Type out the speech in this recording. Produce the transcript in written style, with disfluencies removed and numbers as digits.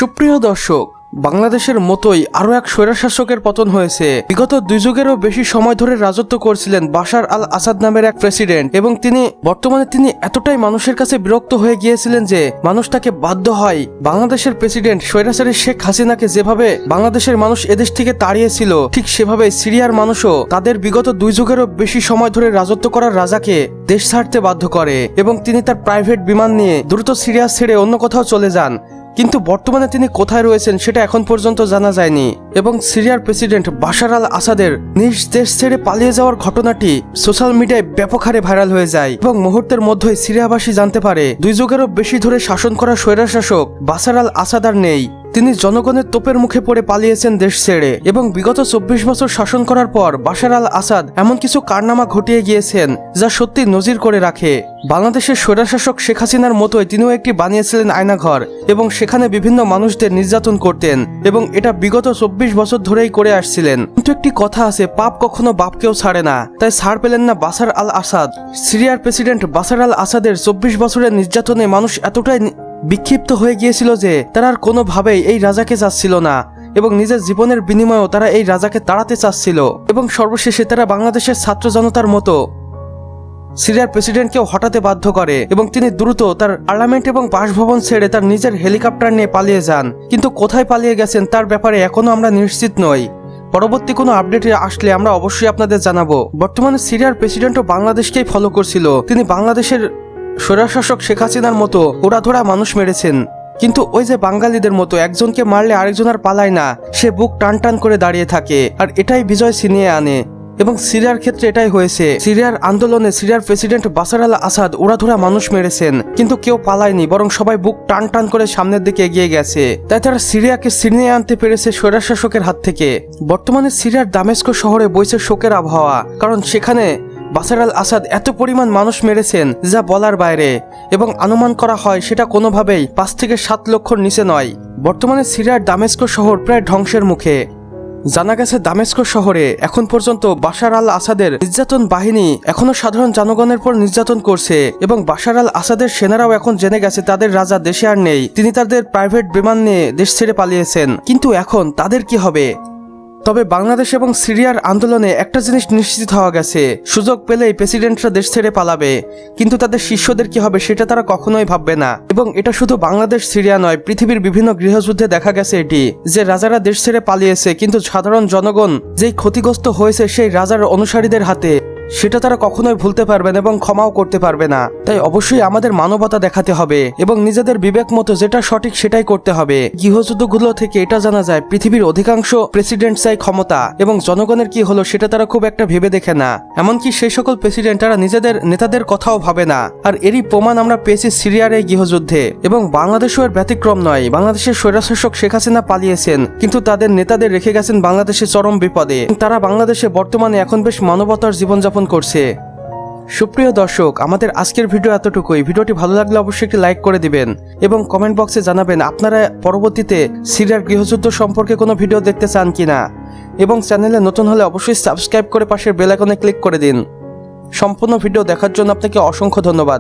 সুপ্রিয় দর্শক, বাংলাদেশের মতোই আরও এক স্বৈরশাসকের পতন হয়েছে। বিগত 2 যুগেরও বেশি সময় ধরে রাজত্ব করছিলেন বাশার আল আসাদ নামের এক প্রেসিডেন্ট, এবং বর্তমানে তিনি এতটাই মানুষের কাছে বিরক্ত হয়ে গিয়েছিলেন যে মানুষ তাকে বাধ্য হয় বাংলাদেশের প্রেসিডেন্ট স্বৈরাচারী শেখ হাসিনাকে যেভাবে বাংলাদেশের মানুষ এদেশ থেকে তাড়িয়েছিল, ঠিক সেভাবে সিরিয়ার মানুষও তাদের বিগত 2 যুগেরও বেশি সময় ধরে রাজত্ব করার রাজাকে দেশ ছাড়তে বাধ্য করে এবং তিনি তার প্রাইভেট বিমান নিয়ে দ্রুত সিরিয়া ছেড়ে অন্য কোথাও চলে যান। কিন্তু বর্তমানে তিনি কোথায় রয়েছেন সেটা এখন পর্যন্ত জানা যায়নি, এবং সিরিয়ার প্রেসিডেন্ট বাশার আল আসাদের নিজ দেশ ছেড়ে পালিয়ে যাওয়ার ঘটনাটি সোশ্যাল মিডিয়ায় ব্যাপক হারে ভাইরাল হয়ে যায় এবং মুহূর্তের মধ্যেই সিরিয়াবাসী জানতে পারে 2 যুগেরও বেশি ধরে শাসন করা স্বৈরশাসক বাশার আল আসাদ আর নেই। তিনি জনগণের তোপের মুখে পড়ে পালিয়েছেন দেশ ছেড়ে, এবং বিগত 24 বছর শাসন করার পর বাশার আল আসাদ এমন কিছু কারনামা ঘটিয়ে গিয়েছেন যা সত্যি নজির করে রাখে। বাংলাদেশের স্বৈরশাসক শেখ হাসিনার মতোই তিনিও একটি বানিয়েছিলেন আয়নাঘর, এবং সেখানে বিভিন্ন মানুষদের নির্যাতন করতেন, এবং এটা বিগত 24 বছর ধরেই করে আসছিলেন। কিন্তু একটি কথা আছে, পাপ কখনো বাপকেও ছাড়ে না। তাই ছাড় পেলেন না বাশার আল আসাদ। সিরিয়ার প্রেসিডেন্ট বাশার আল আসাদের 24 বছরের নির্যাতনে মানুষ এতটাই বিক্ষিপ্ত হয়ে গিয়েছিল যে তারা আর কোনোভাবেই এই রাজাকে চাচ্ছিল না, এবং নিজের জীবনের বিনিময়েও তারা এই রাজাকে তাড়াতে চাচ্ছিল, এবং সর্বশেষে তারা বাংলাদেশের ছাত্র জনতার মতো সিরিয়ার প্রেসিডেন্টকেও হটাতে বাধ্য করে, এবং তিনি দ্রুত তার পার্লামেন্ট এবং বাসভবন ছেড়ে তার নিজের হেলিকপ্টার নিয়ে পালিয়ে যান। কিন্তু কোথায় পালিয়ে গেছেন তার ব্যাপারে এখনো আমরা নিশ্চিত নই। পরবর্তী কোনো আপডেট আসলে আমরা অবশ্যই আপনাদের জানাবো। বর্তমানে সিরিয়ার প্রেসিডেন্টও বাংলাদেশকেই ফলো করছিল। তিনি বাংলাদেশের স্বৈরশাসক শেখ হাসিনার মতো ওড়াধরা মানুষ মেরেছেন, কিন্তু ওই যে বাঙালিদের মতো একজনকে মারলে আরেকজন আর পালায় না, সে বুক টান টান করে দাঁড়িয়ে থাকে, আর এটাই বিজয় ছিনিয়ে আনে। এবং সিরিয়ার ক্ষেত্রে এটাই হয়েছে। সিরিয়ার আন্দোলনে সিরিয়ার প্রেসিডেন্ট বাশার আল আসাদ ওড়াধরা মানুষ মেরেছেন, কিন্তু কেউ পালায়নি, বরং সবাই বুক টান টান করে সামনের দিকে এগিয়ে গেছে। তাই তারা সিরিয়াকে ছিনিয়ে আনতে পেরেছে স্বৈরশাসকের হাত থেকে। বর্তমানে সিরিয়ার দামেস্ক শহরে বইছে শোকের আবহাওয়া, কারণ সেখানে বাশার আল আসাদ এত পরিমাণ মানুষ মেরেছেন যা বলার বাইরে, এবং অনুমান করা হয় সেটা কোনোভাবেই 5 থেকে 7 লক্ষর নিচে নয়। বর্তমানে সিরিয়ার দামেস্ক শহর প্রায় ধ্বংসের মুখে। জানা গেছে দামেস্ক শহরে এখন পর্যন্ত বাশার আল আসাদের নির্যাতন বাহিনী এখনো সাধারণ জনগণের পর নির্যাতন করছে, এবং বাশার আল আসাদের সেনারাও এখন জেনে গেছে তাদের রাজা দেশে আর নেই। তিনি তাদের প্রাইভেট বিমান নিয়ে দেশ ছেড়ে পালিয়েছেন। কিন্তু এখন তাদের কি হবে? তবে বাংলাদেশ এবং সিরিয়ার আন্দোলনে একটা জিনিস নিশ্চিত হওয়া গেছে, সুযোগ পেলেই প্রেসিডেন্টরা দেশ ছেড়ে পালাবে, কিন্তু তাদের শিষ্যদের কি হবে সেটা তারা কখনোই ভাববে না। এবং এটা শুধু বাংলাদেশ সিরিয়া নয়, পৃথিবীর বিভিন্ন গৃহযুদ্ধে দেখা গেছে এটি, যে রাজারা দেশ ছেড়ে পালিয়েছে, কিন্তু সাধারণ জনগণ যেই ক্ষতিগ্রস্ত হয়েছে সেই রাজার অনুসারীদের হাতে, সেটা তারা কখনোই ভুলতে পারবে না এবং ক্ষমাও করতে পারবে না। তাই অবশ্যই আমাদের মানবতা দেখাতে হবে এবং নিজেদের বিবেক মতো যেটা সঠিক সেটাই করতে হবে। গৃহযুদ্ধগুলো থেকে এটা জানা যায় পৃথিবীর অধিকাংশ প্রেসিডেন্ট চাই ক্ষমতা, এবং জনগণের কি হলো সেটা তারা খুব একটা ভেবে দেখে না। এমনকি সেই সকল প্রেসিডেন্ট তারা নিজেদের নেতাদের কথাও ভাবে না। আর এরই প্রমাণ আমরা পেয়েছি সিরিয়ার এই গৃহযুদ্ধে, এবং বাংলাদেশও এর ব্যতিক্রম নয়। বাংলাদেশের স্বৈরশাসক শেখ হাসিনা পালিয়েছেন, কিন্তু তাদের নেতাদের রেখে গেছেন বাংলাদেশে চরম বিপদে। তারা বাংলাদেশে বর্তমানে এখন বেশ মানবতার জীবনযাপন করছে। সুপ্রিয় দর্শক, আমাদের আজকের ভিডিও এতটুকুই। ভিডিওটি ভালো লাগলে অবশ্যই একটি লাইক করে দিবেন এবং কমেন্ট বক্সে জানাবেন আপনারা পরবর্তীতে সিরিয়ার গৃহযুদ্ধ সম্পর্কে কোনো ভিডিও দেখতে চান কিনা, এবং চ্যানেলে নতুন হলে অবশ্যই সাবস্ক্রাইব করে পাশের বেল আইকনে ক্লিক করে দিন। সম্পূর্ণ ভিডিও দেখার জন্য আপনাকে অসংখ্য ধন্যবাদ।